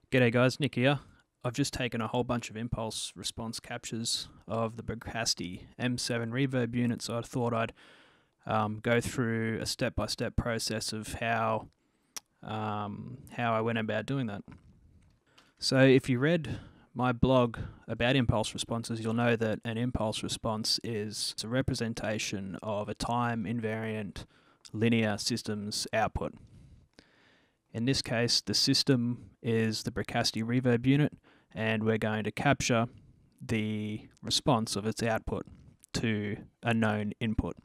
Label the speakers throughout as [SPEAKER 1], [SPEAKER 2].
[SPEAKER 1] G'day guys, Nick here. I've just taken a whole bunch of impulse response captures of the Bricasti M7 reverb unit, so I thought I'd go through a step-by-step process of how I went about doing that. So if you read my blog about impulse responses, you'll know that an impulse response is a representation of a time invariant linear system's output. In this case, the system is the Bricasti reverb unit, and we're going to capture the response of its output to a known input.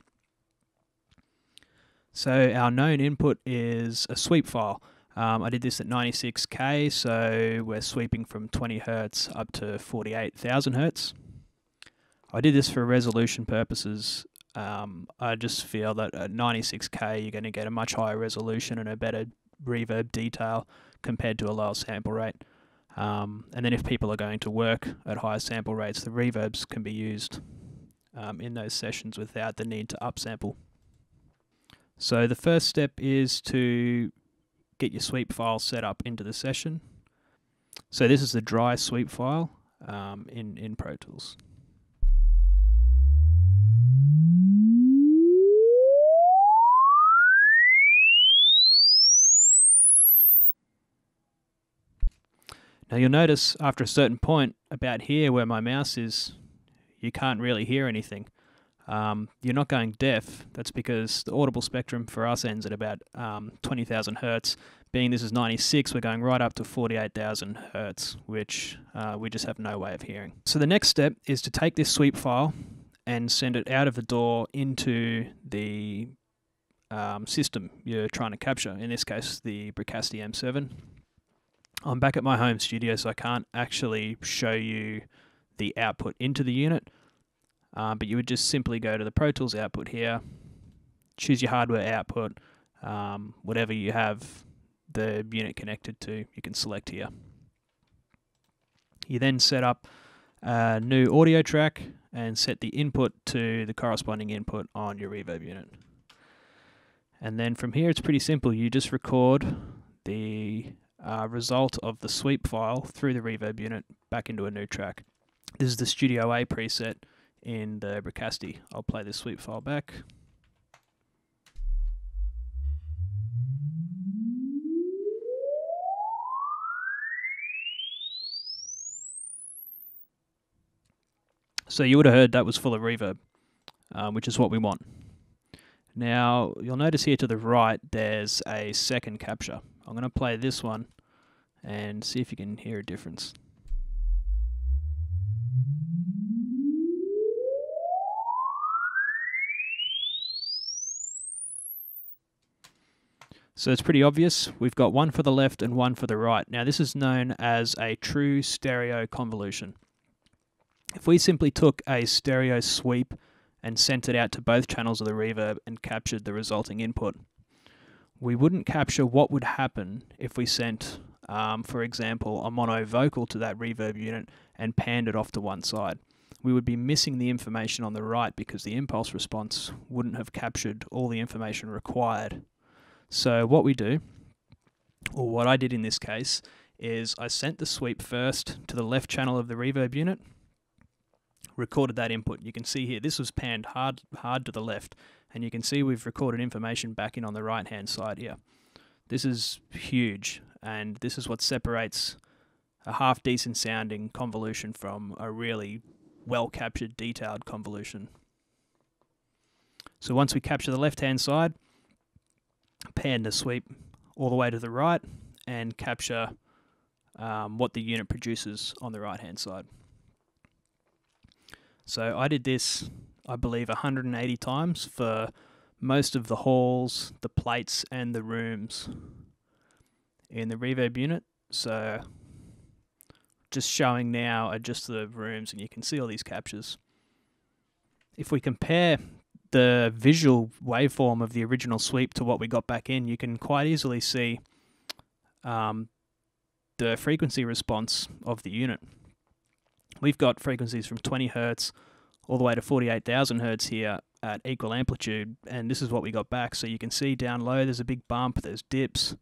[SPEAKER 1] So our known input is a sweep file. I did this at 96K, so we're sweeping from 20 Hertz up to 48,000 Hertz. I did this for resolution purposes. I just feel that at 96K you're going to get a much higher resolution and a better reverb detail compared to a lower sample rate. And then if people are going to work at higher sample rates, the reverbs can be used in those sessions without the need to upsample. So the first step is to get your sweep file set up into the session. So this is the dry sweep file in Pro Tools. Now you'll notice after a certain point about here where my mouse is, you can't really hear anything. You're not going deaf. That's because the audible spectrum for us ends at about 20,000 Hertz. Being this is 96, we're going right up to 48,000 Hertz, which we just have no way of hearing. So the next step is to take this sweep file and send it out of the door into the system you're trying to capture, in this case the Bricasti M7. I'm back at my home studio, so I can't actually show you the output into the unit, but you would just simply go to the Pro Tools output here, choose your hardware output, whatever you have the unit connected to, you can select here. You then set up a new audio track and set the input to the corresponding input on your reverb unit. And then from here it's pretty simple. You just record the result of the sweep file through the reverb unit back into a new track. This is the Studio A preset in the Bricasti. I'll play this sweep file back. So you would have heard that was full of reverb, which is what we want. Now you'll notice here to the right there's a second capture. I'm going to play this one and see if you can hear a difference. So it's pretty obvious. We've got one for the left and one for the right. Now this is known as a true stereo convolution. If we simply took a stereo sweep and sent it out to both channels of the reverb and captured the resulting input, we wouldn't capture what would happen if we sent, for example, a mono vocal to that reverb unit and panned it off to one side. We would be missing the information on the right because the impulse response wouldn't have captured all the information required. So what we do, or what I did in this case, is I sent the sweep first to the left channel of the reverb unit, recorded that input. You can see here this was panned hard to the left, and you can see we've recorded information back in on the right hand side here. This is huge, and this is what separates a half decent sounding convolution from a really well captured detailed convolution. So once we capture the left hand side, pan the sweep all the way to the right and capture what the unit produces on the right hand side. So I did this, I believe, 180 times for most of the halls, the plates and the rooms in the reverb unit. So just showing now are just the rooms, and you can see all these captures. If we compare the visual waveform of the original sweep to what we got back in, you can quite easily see the frequency response of the unit. We've got frequencies from 20 Hertz all the way to 48,000 Hertz here at equal amplitude, and this is what we got back. So you can see down low there's a big bump, there's dips.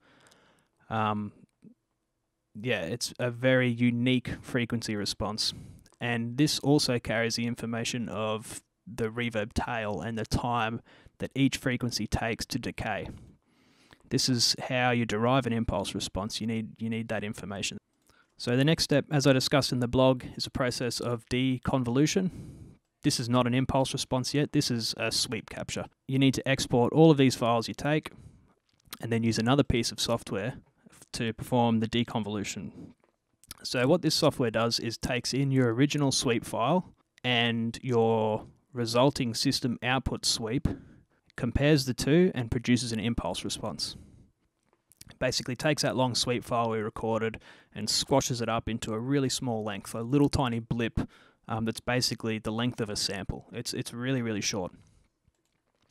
[SPEAKER 1] yeah, it's a very unique frequency response. And this also carries the information of the reverb tail and the time that each frequency takes to decay. This is how you derive an impulse response. You need that information. So the next step, as I discussed in the blog, is a process of deconvolution. This is not an impulse response yet, this is a sweep capture. You need to export all of these files you take and then use another piece of software to perform the deconvolution. So what this software does is takes in your original sweep file and your resulting system output sweep, compares the two and produces an impulse response. It basically takes that long sweep file we recorded and squashes it up into a really small length, a little tiny blip that's basically the length of a sample. It's really, really short.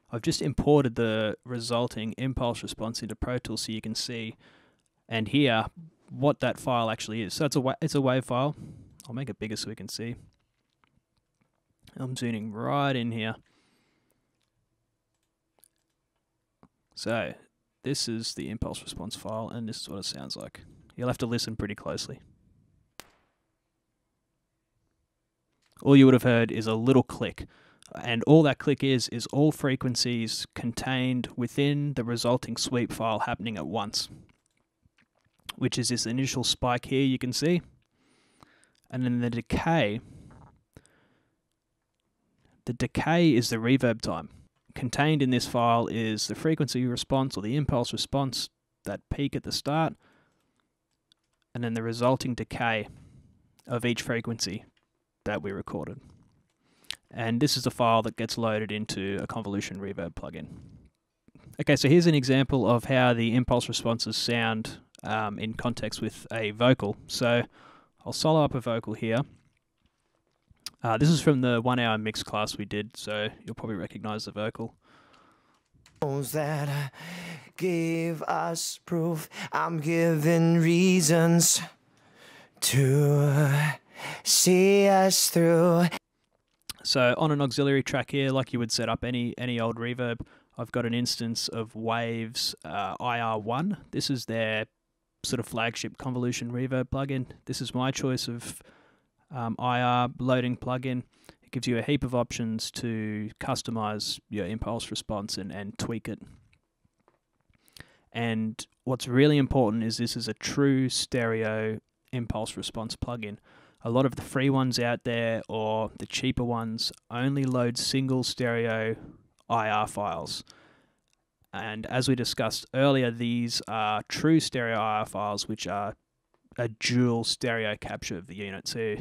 [SPEAKER 1] I've just imported the resulting impulse response into Pro Tools so you can see and hear what that file actually is. So it's a WAV file. I'll make it bigger so we can see. I'm zooming right in here. So this is the impulse response file, and this is what it sounds like. You'll have to listen pretty closely. All you would have heard is a little click, and all that click is all frequencies contained within the resulting sweep file happening at once, which is this initial spike here you can see, and then the decay is the reverb time. Contained in this file is the frequency response or the impulse response, that peak at the start, and then the resulting decay of each frequency that we recorded. And this is the file that gets loaded into a convolution reverb plugin. Okay, so here's an example of how the impulse responses sound in context with a vocal. So I'll solo up a vocal here. This is from the 1 hour mix class we did, so you'll probably recognize the vocal.
[SPEAKER 2] That give us proof, I'm given reasons to see us through.
[SPEAKER 1] So on an auxiliary track here, like you would set up any old reverb, I've got an instance of Waves IR1. This is their sort of flagship convolution reverb plugin. This is my choice of IR loading plugin. It gives you a heap of options to customize your impulse response and tweak it. And what's really important is this is a true stereo impulse response plugin. A lot of the free ones out there or the cheaper ones only load single stereo IR files. And as we discussed earlier, these are true stereo IR files, which are a dual stereo capture of the unit. So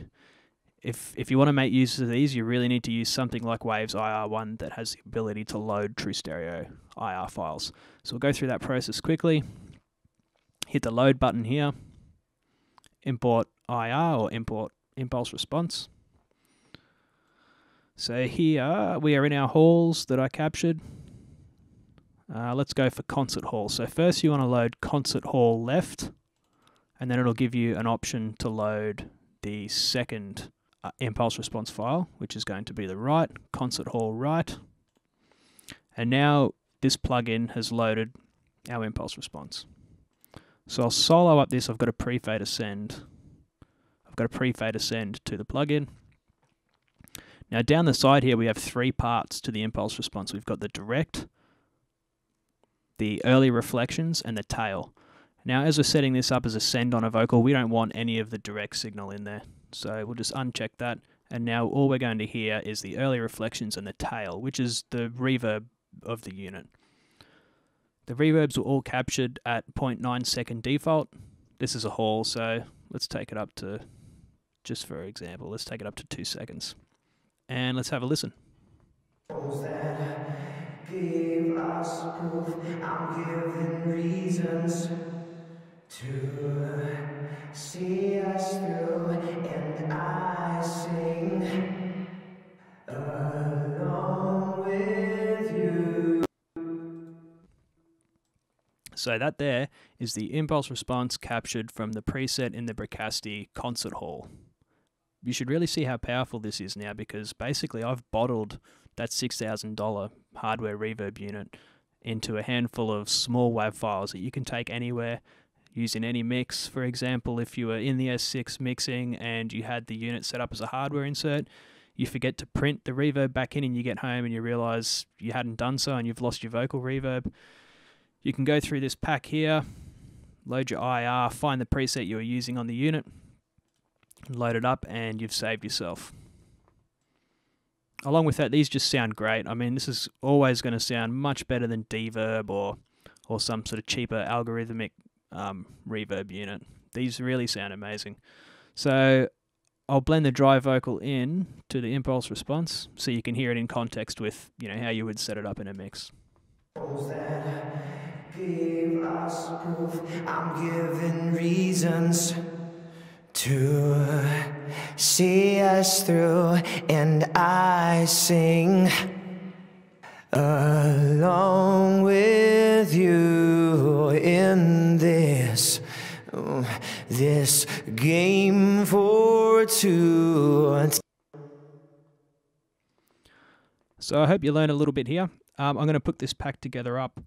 [SPEAKER 1] if you want to make use of these, you really need to use something like Waves IR1 that has the ability to load true stereo IR files. So we'll go through that process quickly. Hit the load button here. Import IR or import impulse response. So here we are in our halls that I captured. Let's go for concert hall. So first you want to load concert hall left, and then it'll give you an option to load the second impulse response file, which is going to be the right, concert hall right. And now this plugin has loaded our impulse response. So I'll solo up this. I've got a pre-fade ascend. I've got a pre-fade ascend to the plugin. Now down the side here we have three parts to the impulse response. We've got the direct, the early reflections, and the tail. Now as we're setting this up as a send on a vocal, we don't want any of the direct signal in there. So we'll just uncheck that, and now all we're going to hear is the early reflections and the tail, which is the reverb of the unit. The reverbs were all captured at 0.9 second default. This is a hall, so let's take it up to, just for example, let's take it up to 2 seconds. And let's have a listen.
[SPEAKER 2] That give us proof, I'm given reasons to see us through, and I sing along with you.
[SPEAKER 1] So that there is the impulse response captured from the preset in the Bricasti concert hall. You should really see how powerful this is now, because basically I've bottled that $6,000 hardware reverb unit into a handful of small WAV files that you can take anywhere. use in any mix. For example, if you were in the S6 mixing and you had the unit set up as a hardware insert, you forget to print the reverb back in and you get home and you realize you hadn't done so and you've lost your vocal reverb. You can go through this pack here, load your IR, find the preset you were using on the unit, load it up, and you've saved yourself. Along with that, these just sound great. I mean, this is always going to sound much better than Deverb or some sort of cheaper algorithmic reverb unit. These really sound amazing. So I'll blend the dry vocal in to the impulse response so you can hear it in context with, you know, how you would set it up in a mix.
[SPEAKER 2] Give us proof. I'm given reasons to see us through, and I sing along with you in this game for two.
[SPEAKER 1] So I hope you learned a little bit here. I'm going to put this pack together up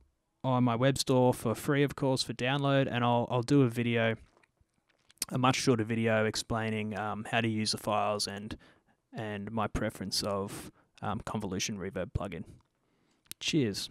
[SPEAKER 1] on my web store for free, of course, for download, and I'll do a video, a much shorter video explaining how to use the files and my preference of Convolution Reverb plugin. Cheers.